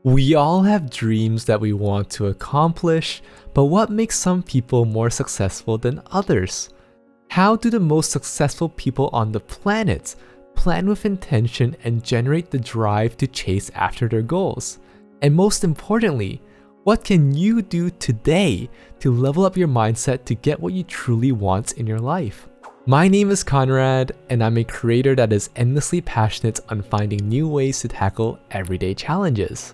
We all have dreams that we want to accomplish, but what makes some people more successful than others? How do the most successful people on the planet plan with intention and generate the drive to chase after their goals? And most importantly, what can you do today to level up your mindset to get what you truly want in your life? My name is Conrad, and I'm a creator that is endlessly passionate on finding new ways to tackle everyday challenges.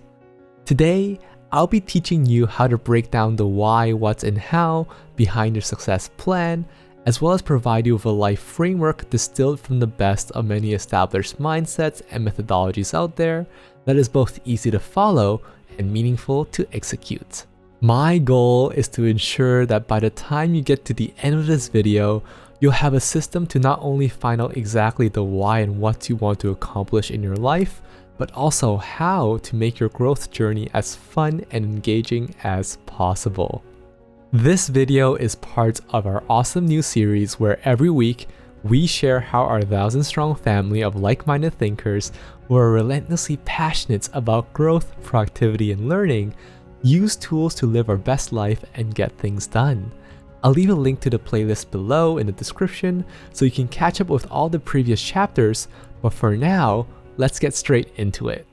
Today, I'll be teaching you how to break down the why, what, and how behind your success plan, as well as provide you with a life framework distilled from the best of many established mindsets and methodologies out there that is both easy to follow and meaningful to execute. My goal is to ensure that by the time you get to the end of this video, you'll have a system to not only find out exactly the why and what you want to accomplish in your life, but also how to make your growth journey as fun and engaging as possible. This video is part of our awesome new series where every week we share how our 1,000-strong family of like-minded thinkers who are relentlessly passionate about growth, productivity, and learning use tools to live our best life and get things done. I'll leave a link to the playlist below in the description so you can catch up with all the previous chapters, but for now, let's get straight into it.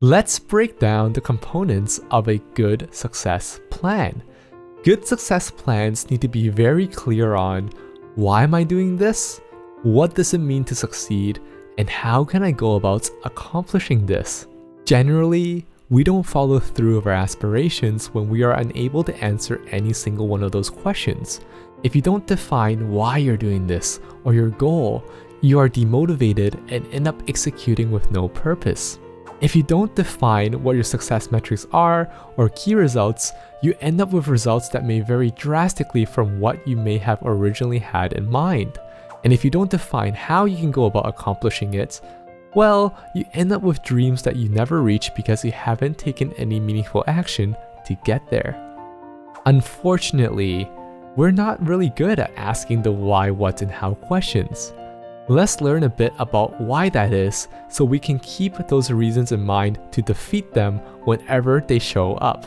Let's break down the components of a good success plan. Good success plans need to be very clear on why am I doing this, what does it mean to succeed, and how can I go about accomplishing this. Generally, we don't follow through with our aspirations when we are unable to answer any single one of those questions. If you don't define why you're doing this or your goal, you are demotivated and end up executing with no purpose. If you don't define what your success metrics are or key results, you end up with results that may vary drastically from what you may have originally had in mind. And if you don't define how you can go about accomplishing it, well, you end up with dreams that you never reach because you haven't taken any meaningful action to get there. Unfortunately, we're not really good at asking the why, what, and how questions. Let's learn a bit about why that is so we can keep those reasons in mind to defeat them whenever they show up.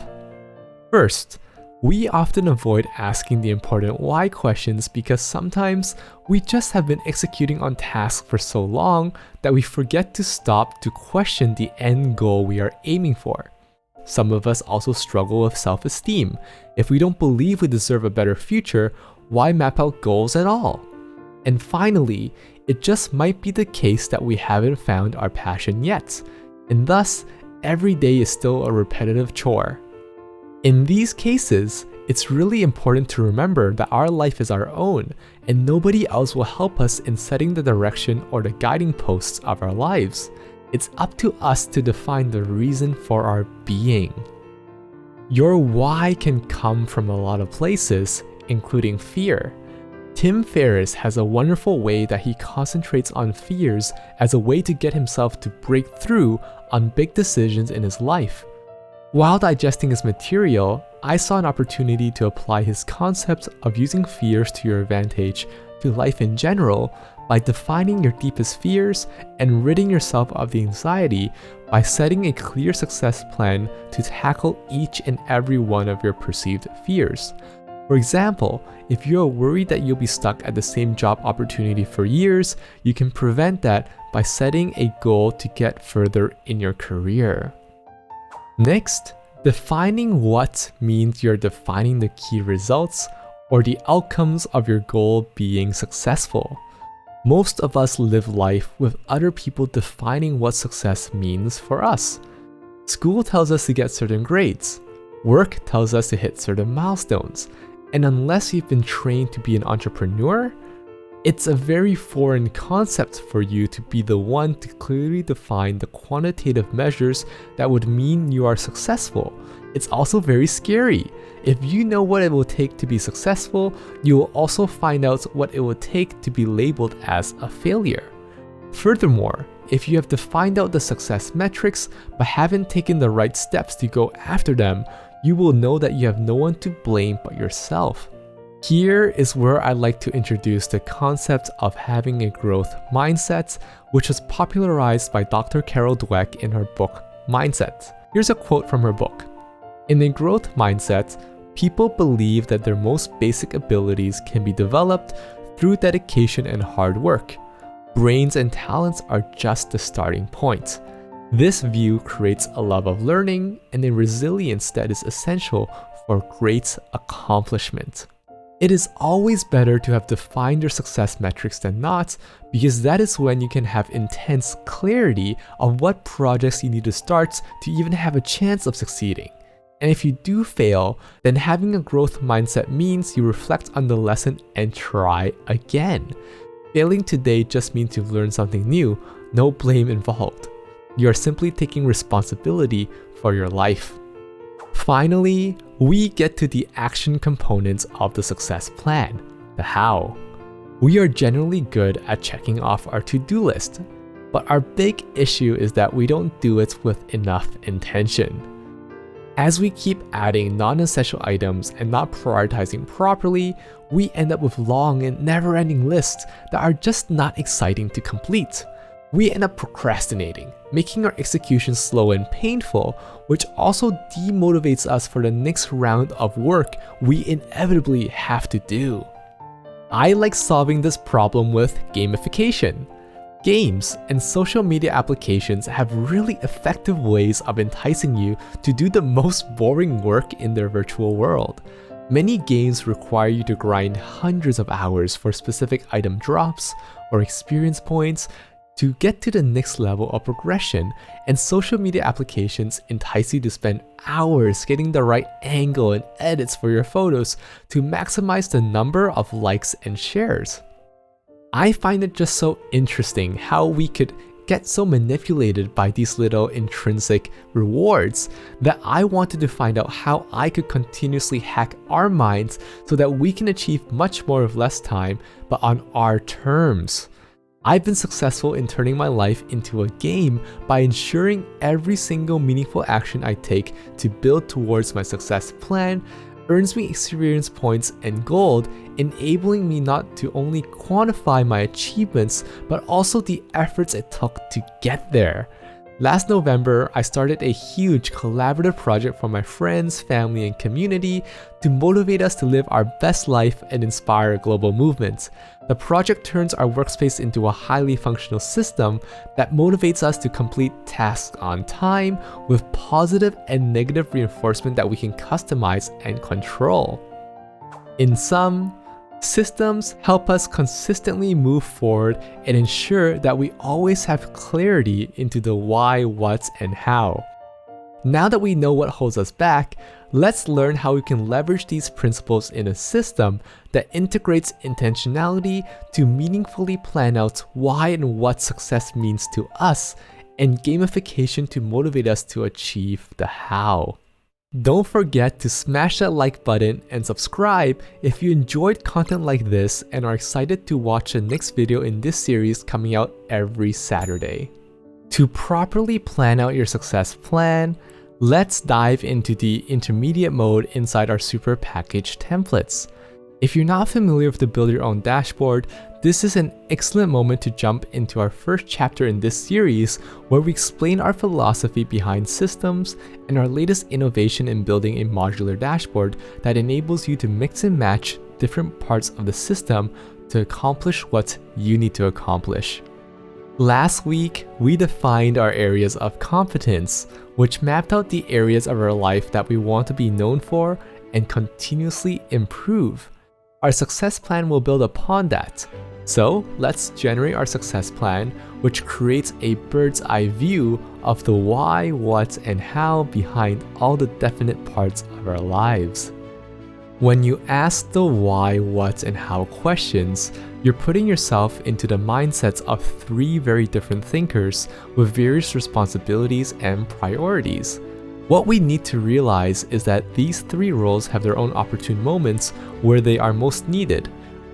First, we often avoid asking the important why questions because sometimes we just have been executing on tasks for so long that we forget to stop to question the end goal we are aiming for. Some of us also struggle with self-esteem. If we don't believe we deserve a better future, why map out goals at all? And finally, it just might be the case that we haven't found our passion yet, and thus, every day is still a repetitive chore. In these cases, it's really important to remember that our life is our own, and nobody else will help us in setting the direction or the guiding posts of our lives. It's up to us to define the reason for our being. Your why can come from a lot of places, including fear. Tim Ferriss has a wonderful way that he concentrates on fears as a way to get himself to break through on big decisions in his life. While digesting his material, I saw an opportunity to apply his concept of using fears to your advantage to life in general by defining your deepest fears and ridding yourself of the anxiety by setting a clear success plan to tackle each and every one of your perceived fears. For example, if you're worried that you'll be stuck at the same job opportunity for years, you can prevent that by setting a goal to get further in your career. Next, defining what means you're defining the key results or the outcomes of your goal being successful. Most of us live life with other people defining what success means for us. School tells us to get certain grades. Work tells us to hit certain milestones. And unless you've been trained to be an entrepreneur, it's a very foreign concept for you to be the one to clearly define the quantitative measures that would mean you are successful. It's also very scary. If you know what it will take to be successful, you will also find out what it will take to be labeled as a failure. Furthermore, if you have defined out the success metrics but haven't taken the right steps to go after them, you will know that you have no one to blame but yourself. Here is where I like to introduce the concept of having a growth mindset, which was popularized by Dr. Carol Dweck in her book, Mindset. Here's a quote from her book. In a growth mindset, people believe that their most basic abilities can be developed through dedication and hard work. Brains and talents are just the starting point. This view creates a love of learning and a resilience that is essential for great accomplishment. It is always better to have defined your success metrics than not, because that is when you can have intense clarity of what projects you need to start to even have a chance of succeeding. And if you do fail, then having a growth mindset means you reflect on the lesson and try again. Failing today just means you've learned something new, no blame involved. You are simply taking responsibility for your life. Finally, we get to the action components of the success plan, the how. We are generally good at checking off our to-do list, but our big issue is that we don't do it with enough intention. As we keep adding non-essential items and not prioritizing properly, we end up with long and never-ending lists that are just not exciting to complete. We end up procrastinating, making our execution slow and painful, which also demotivates us for the next round of work we inevitably have to do. I like solving this problem with gamification. Games and social media applications have really effective ways of enticing you to do the most boring work in their virtual world. Many games require you to grind hundreds of hours for specific item drops or experience points to get to the next level of progression, and social media applications entice you to spend hours getting the right angle and edits for your photos to maximize the number of likes and shares. I find it just so interesting how we could get so manipulated by these little intrinsic rewards that I wanted to find out how I could continuously hack our minds so that we can achieve much more with less time, but on our terms. I've been successful in turning my life into a game by ensuring every single meaningful action I take to build towards my success plan earns me experience points and gold, enabling me not to only quantify my achievements, but also the efforts it took to get there. Last November, I started a huge collaborative project for my friends, family, and community to motivate us to live our best life and inspire a global movement. The project turns our workspace into a highly functional system that motivates us to complete tasks on time with positive and negative reinforcement that we can customize and control. In sum, systems help us consistently move forward and ensure that we always have clarity into the why, what, and how. Now that we know what holds us back, let's learn how we can leverage these principles in a system that integrates intentionality to meaningfully plan out why and what success means to us, and gamification to motivate us to achieve the how. Don't forget to smash that like button and subscribe if you enjoyed content like this and are excited to watch the next video in this series coming out every Saturday. To properly plan out your success plan, let's dive into the intermediate mode inside our super package templates. If you're not familiar with the Build Your Own dashboard, this is an excellent moment to jump into our first chapter in this series, where we explain our philosophy behind systems and our latest innovation in building a modular dashboard that enables you to mix and match different parts of the system to accomplish what you need to accomplish. Last week, we defined our areas of competence, which mapped out the areas of our life that we want to be known for and continuously improve. Our success plan will build upon that. So let's generate our success plan, which creates a bird's eye view of the why, what, and how behind all the definite parts of our lives. When you ask the why, what, and how questions, you're putting yourself into the mindsets of three very different thinkers with various responsibilities and priorities. What we need to realize is that these three roles have their own opportune moments where they are most needed.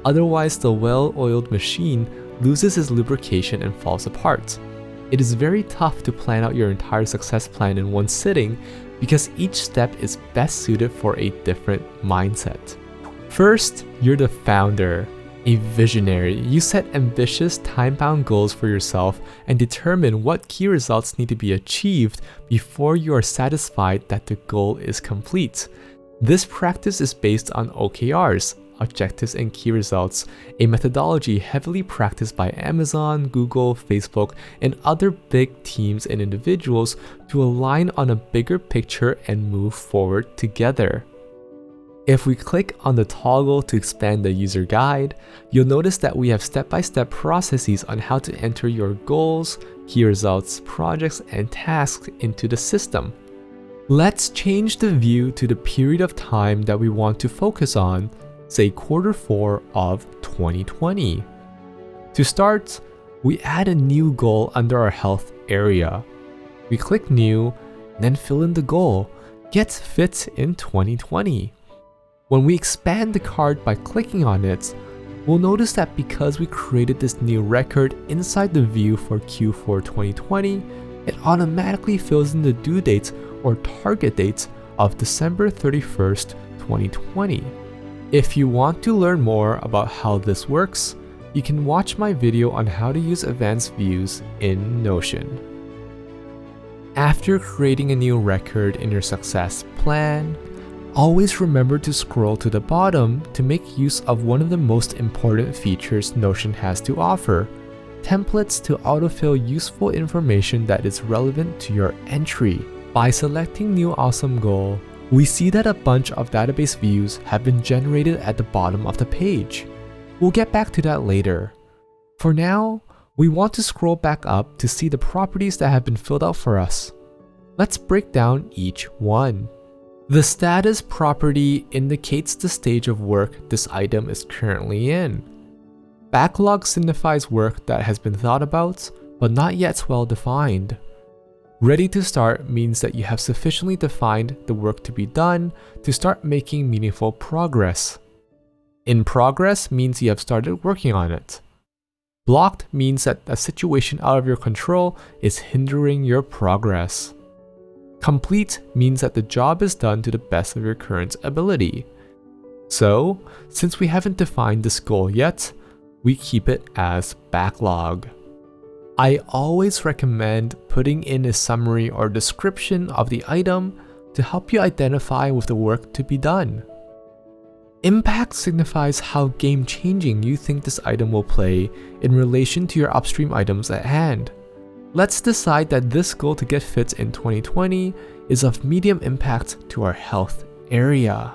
Otherwise, the well-oiled machine loses its lubrication and falls apart. It is very tough to plan out your entire success plan in one sitting because each step is best suited for a different mindset. First, you're the founder, a visionary. You set ambitious, time-bound goals for yourself and determine what key results need to be achieved before you are satisfied that the goal is complete. This practice is based on OKRs, Objectives and Key Results, a methodology heavily practiced by Amazon, Google, Facebook, and other big teams and individuals to align on a bigger picture and move forward together. If we click on the toggle to expand the user guide, you'll notice that we have step-by-step processes on how to enter your goals, key results, projects, and tasks into the system. Let's change the view to the period of time that we want to focus on, say Q4 of 2020. To start, we add a new goal under our health area. We click New, then fill in the goal, Get Fit in 2020. When we expand the card by clicking on it, we'll notice that because we created this new record inside the view for Q4 2020, it automatically fills in the due date or target date of December 31st, 2020. If you want to learn more about how this works, you can watch my video on how to use advanced views in Notion. After creating a new record in your success plan, always remember to scroll to the bottom to make use of one of the most important features Notion has to offer: templates to autofill useful information that is relevant to your entry. By selecting New Awesome Goal, we see that a bunch of database views have been generated at the bottom of the page. We'll get back to that later. For now, we want to scroll back up to see the properties that have been filled out for us. Let's break down each one. The status property indicates the stage of work this item is currently in. Backlog signifies work that has been thought about, but not yet well defined. Ready to start means that you have sufficiently defined the work to be done to start making meaningful progress. In progress means you have started working on it. Blocked means that a situation out of your control is hindering your progress. Complete means that the job is done to the best of your current ability. So, since we haven't defined this goal yet, we keep it as backlog. I always recommend putting in a summary or description of the item to help you identify with the work to be done. Impact signifies how game-changing you think this item will play in relation to your upstream items at hand. Let's decide that this goal to get fit in 2020 is of medium impact to our health area.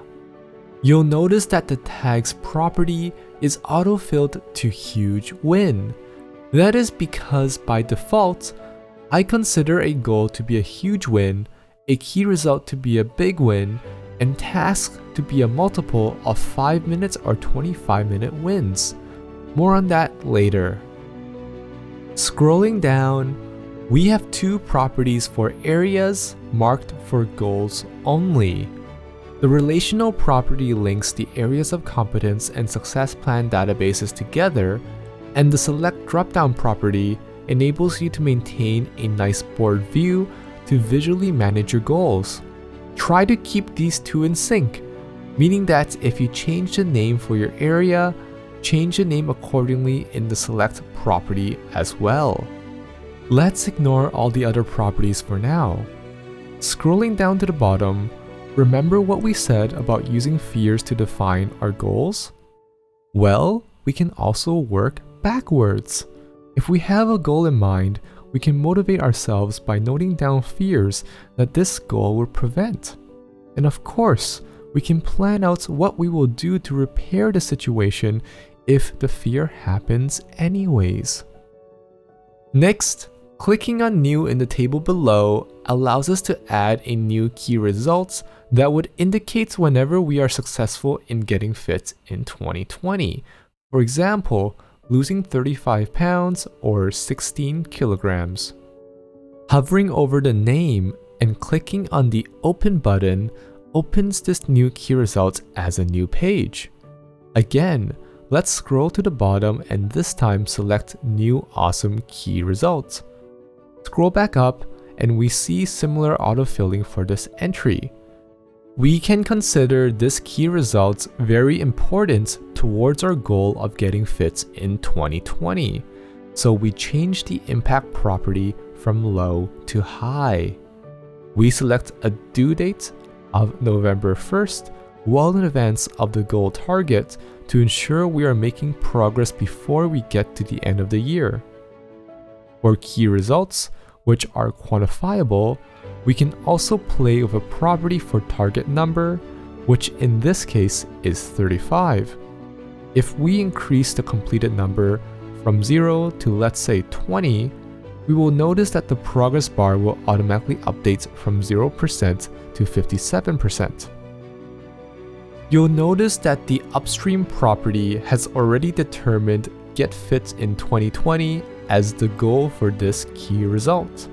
You'll notice that the tag's property is autofilled to huge win. That is because by default, I consider a goal to be a huge win, a key result to be a big win, and tasks to be a multiple of 5 minutes or 25-minute wins. More on that later. Scrolling down, we have two properties for areas marked for goals only. The relational property links the areas of competence and success plan databases together, and the select dropdown property enables you to maintain a nice board view to visually manage your goals. Try to keep these two in sync, meaning that if you change the name for your area, change the name accordingly in the select property as well. Let's ignore all the other properties for now. Scrolling down to the bottom, remember what we said about using fears to define our goals? Well, we can also work backwards. If we have a goal in mind, we can motivate ourselves by noting down fears that this goal will prevent. And of course, we can plan out what we will do to repair the situation if the fear happens anyways. Next, clicking on New in the table below allows us to add a new key result that would indicate whenever we are successful in getting fit in 2020. For example, losing 35 pounds or 16 kilograms. Hovering over the name and clicking on the Open button opens this new key result as a new page. Again, let's scroll to the bottom and this time select New Awesome Key Result. Scroll back up and we see similar autofilling for this entry. We can consider this key result very important towards our goal of getting fits in 2020. So we change the impact property from low to high. We select a due date of November 1st well in advance of the goal target to ensure we are making progress before we get to the end of the year. For key results, which are quantifiable, we can also play with a property for target number, which in this case is 35. If we increase the completed number from 0 to let's say 20, we will notice that the progress bar will automatically update from 0% to 57%. You'll notice that the upstream property has already determined get fit in 2020 as the goal for this key result.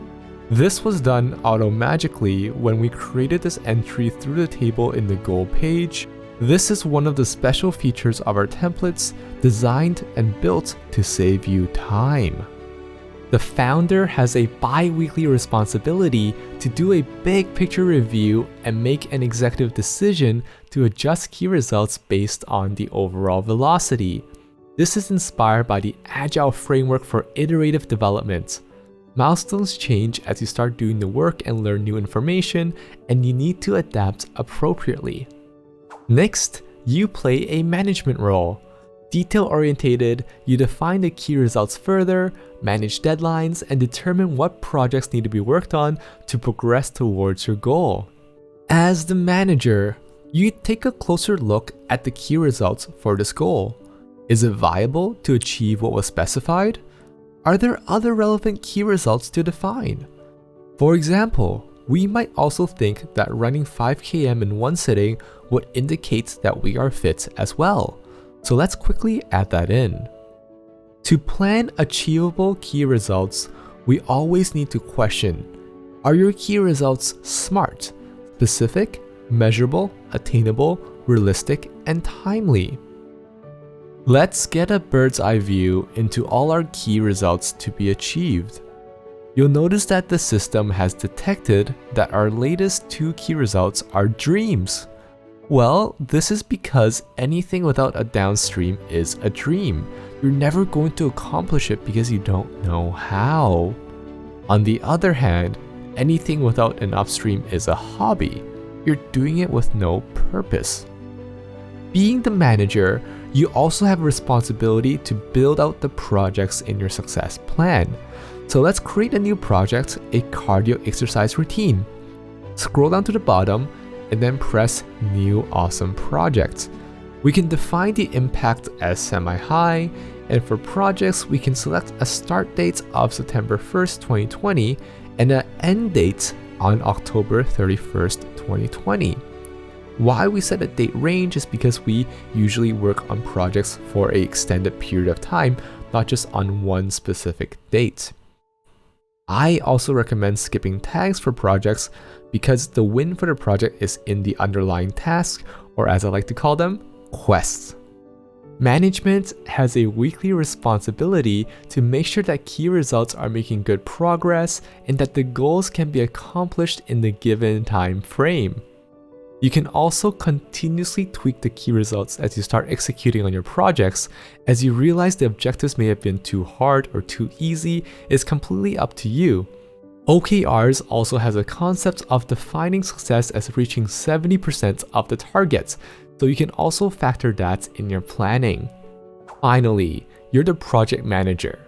This was done auto-magically when we created this entry through the table in the goal page. This is one of the special features of our templates designed and built to save you time. The founder has a bi-weekly responsibility to do a big picture review and make an executive decision to adjust key results based on the overall velocity. This is inspired by the Agile framework for iterative development. Milestones change as you start doing the work and learn new information, and you need to adapt appropriately. Next, you play a management role. Detail-orientated, you define the key results further, manage deadlines, and determine what projects need to be worked on to progress towards your goal. As the manager, you take a closer look at the key results for this goal. Is it viable to achieve what was specified? Are there other relevant key results to define? For example, we might also think that running 5 km in one sitting would indicate that we are fit as well. So let's quickly add that in. To plan achievable key results, we always need to question, are your key results SMART, specific, measurable, attainable, realistic, and timely? Let's get a bird's eye view into all our key results to be achieved. You'll notice that the system has detected that our latest 2 key results are dreams. Well, this is because anything without a downstream is a dream. You're never going to accomplish it because you don't know how. On the other hand, anything without an upstream is a hobby. You're doing it with no purpose. Being the manager, you also have a responsibility to build out the projects in your success plan. So let's create a new project, a cardio exercise routine. Scroll down to the bottom and then press New Awesome Project. We can define the impact as semi-high, and for projects, we can select a start date of September 1st, 2020 and an end date on October 31st, 2020. Why we set a date range is because we usually work on projects for an extended period of time, not just on one specific date. I also recommend skipping tags for projects because the win for the project is in the underlying task, or as I like to call them, quests. Management has a weekly responsibility to make sure that key results are making good progress and that the goals can be accomplished in the given time frame. You can also continuously tweak the key results as you start executing on your projects. As you realize the objectives may have been too hard or too easy, it's completely up to you. OKRs also has a concept of defining success as reaching 70% of the targets, so you can also factor that in your planning. Finally, you're the project manager.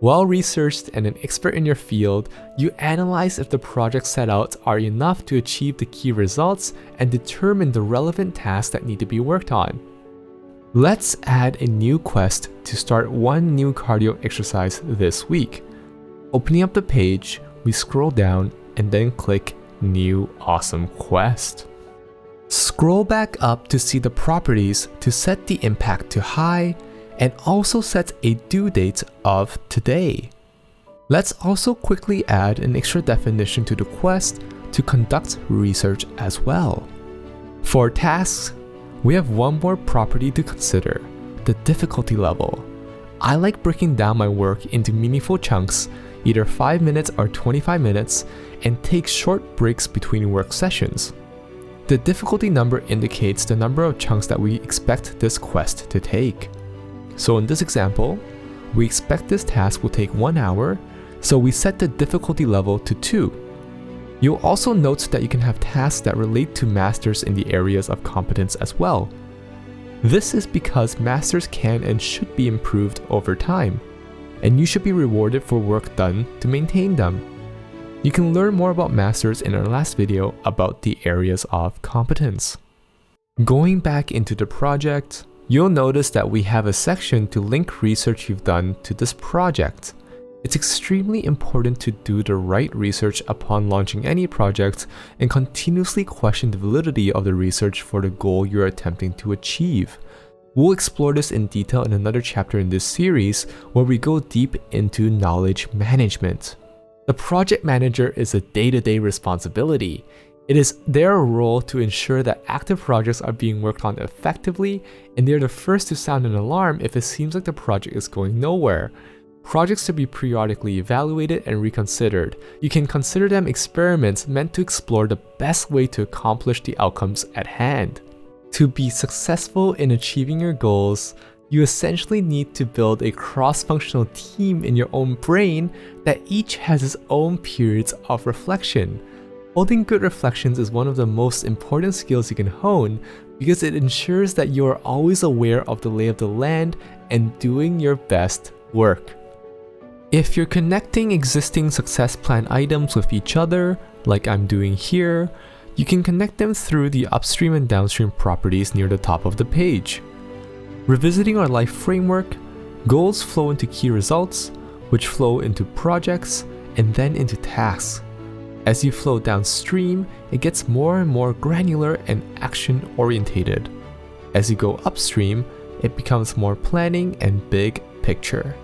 Well-researched and an expert in your field, you analyze if the projects set out are enough to achieve the key results and determine the relevant tasks that need to be worked on. Let's add a new quest to start one new cardio exercise this week. Opening up the page, we scroll down and then click New Awesome Quest. Scroll back up to see the properties to set the impact to high and also set a due date of today. Let's also quickly add an extra definition to the quest to conduct research as well. For tasks, we have one more property to consider, the difficulty level. I like breaking down my work into meaningful chunks, either 5 minutes or 25 minutes, and take short breaks between work sessions. The difficulty number indicates the number of chunks that we expect this quest to take. So in this example, we expect this task will take 1 hour, so we set the difficulty level to 2. You'll also note that you can have tasks that relate to masters in the areas of competence as well. This is because masters can and should be improved over time, and you should be rewarded for work done to maintain them. You can learn more about masters in our last video about the areas of competence. Going back into the project, you'll notice that we have a section to link research you've done to this project. It's extremely important to do the right research upon launching any project and continuously question the validity of the research for the goal you're attempting to achieve. We'll explore this in detail in another chapter in this series where we go deep into knowledge management. The project manager is a day-to-day responsibility. It is their role to ensure that active projects are being worked on effectively, and they're the first to sound an alarm if it seems like the project is going nowhere. Projects to be periodically evaluated and reconsidered. You can consider them experiments meant to explore the best way to accomplish the outcomes at hand. To be successful in achieving your goals, you essentially need to build a cross-functional team in your own brain that each has its own periods of reflection. Holding good reflections is one of the most important skills you can hone because it ensures that you are always aware of the lay of the land and doing your best work. If you're connecting existing success plan items with each other, like I'm doing here, you can connect them through the upstream and downstream properties near the top of the page. Revisiting our life framework, goals flow into key results, which flow into projects, and then into tasks. As you flow downstream, it gets more and more granular and action-orientated. As you go upstream, it becomes more planning and big picture.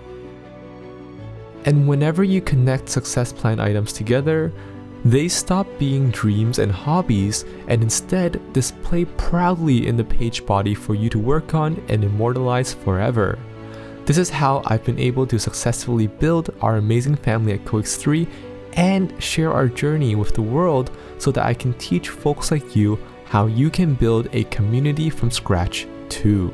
And whenever you connect success plan items together, they stop being dreams and hobbies and instead display proudly in the page body for you to work on and immortalize forever. This is how I've been able to successfully build our amazing family at CoX3 and share our journey with the world so that I can teach folks like you how you can build a community from scratch too.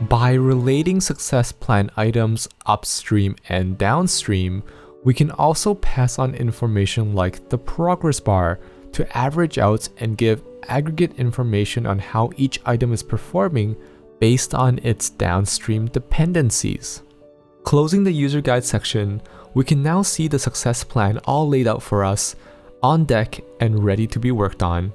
By relating success plan items upstream and downstream, we can also pass on information like the progress bar to average out and give aggregate information on how each item is performing based on its downstream dependencies. Closing the user guide section, we can now see the success plan all laid out for us, on deck and ready to be worked on.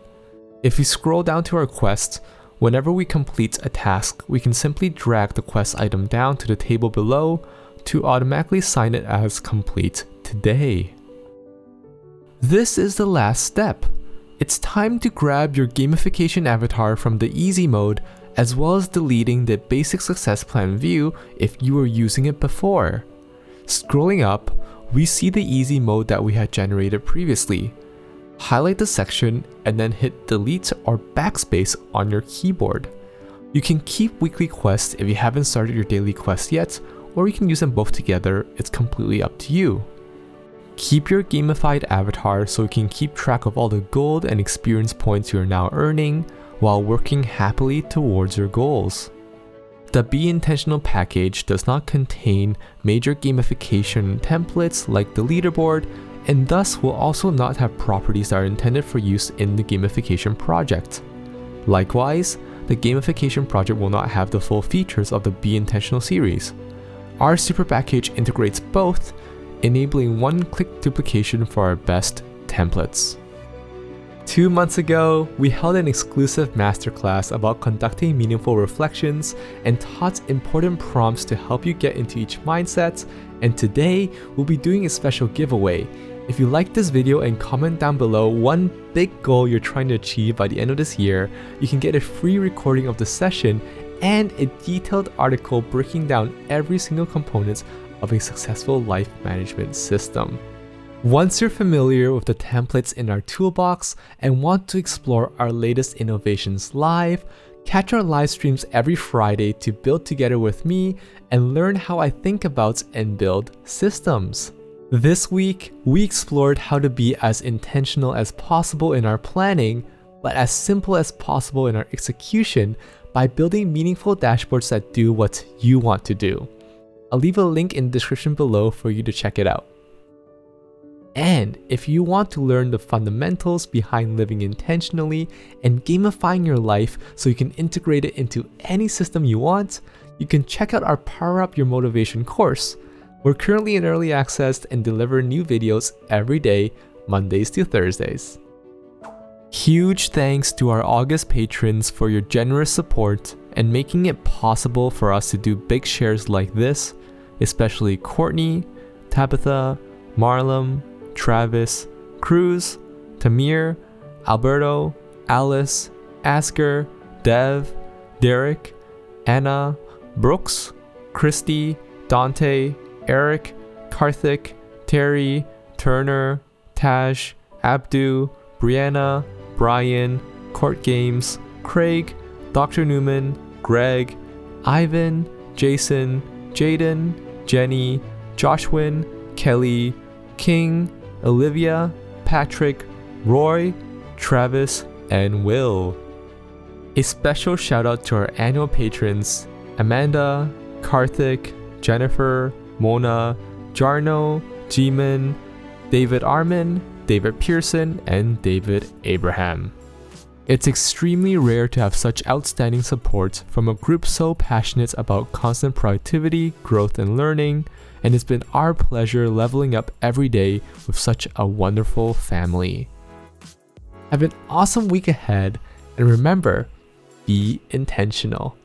If we scroll down to our quest, whenever we complete a task, we can simply drag the quest item down to the table below to automatically sign it as complete today. This is the last step. It's time to grab your gamification avatar from the easy mode as well as deleting the basic success plan view if you were using it before. Scrolling up, we see the easy mode that we had generated previously. Highlight the section and then hit delete or backspace on your keyboard. You can keep weekly quests if you haven't started your daily quest yet, or you can use them both together, it's completely up to you. Keep your gamified avatar so you can keep track of all the gold and experience points you are now earning while working happily towards your goals. The Be Intentional package does not contain major gamification templates like the leaderboard, and thus will also not have properties that are intended for use in the gamification project. Likewise, the gamification project will not have the full features of the Be Intentional series. Our super package integrates both, enabling one-click duplication for our best templates. 2 months ago, we held an exclusive masterclass about conducting meaningful reflections and taught important prompts to help you get into each mindset, and today we'll be doing a special giveaway. If you like this video and comment down below one big goal you're trying to achieve by the end of this year, you can get a free recording of the session and a detailed article breaking down every single component of a successful life management system. Once you're familiar with the templates in our toolbox and want to explore our latest innovations live, catch our live streams every Friday to build together with me and learn how I think about and build systems. This week, we explored how to be as intentional as possible in our planning but as simple as possible in our execution by building meaningful dashboards that do what you want to do. I'll leave a link in the description below for you to check it out. And if you want to learn the fundamentals behind living intentionally and gamifying your life so you can integrate it into any system you want, you can check out our Power Up Your Motivation course. We're currently in early access and deliver new videos every day, Mondays to Thursdays. Huge thanks to our August patrons for your generous support and making it possible for us to do big shares like this, especially Courtney, Tabitha, Marlem, Travis, Cruz, Tamir, Alberto, Alice, Asker, Dev, Derek, Anna, Brooks, Christy, Dante, Eric, Karthik, Terry, Turner, Taj, Abdu, Brianna, Brian, Court Games, Craig, Dr. Newman, Greg, Ivan, Jason, Jaden, Jenny, Joshwin, Kelly, King, Olivia, Patrick, Roy, Travis, and Will. A special shout out to our annual patrons Amanda, Karthik, Jennifer, Mona, Jarno, Jimin, David Armin, David Pearson, and David Abraham. It's extremely rare to have such outstanding support from a group so passionate about constant productivity, growth, and learning, and it's been our pleasure leveling up every day with such a wonderful family. Have an awesome week ahead, and remember, be intentional.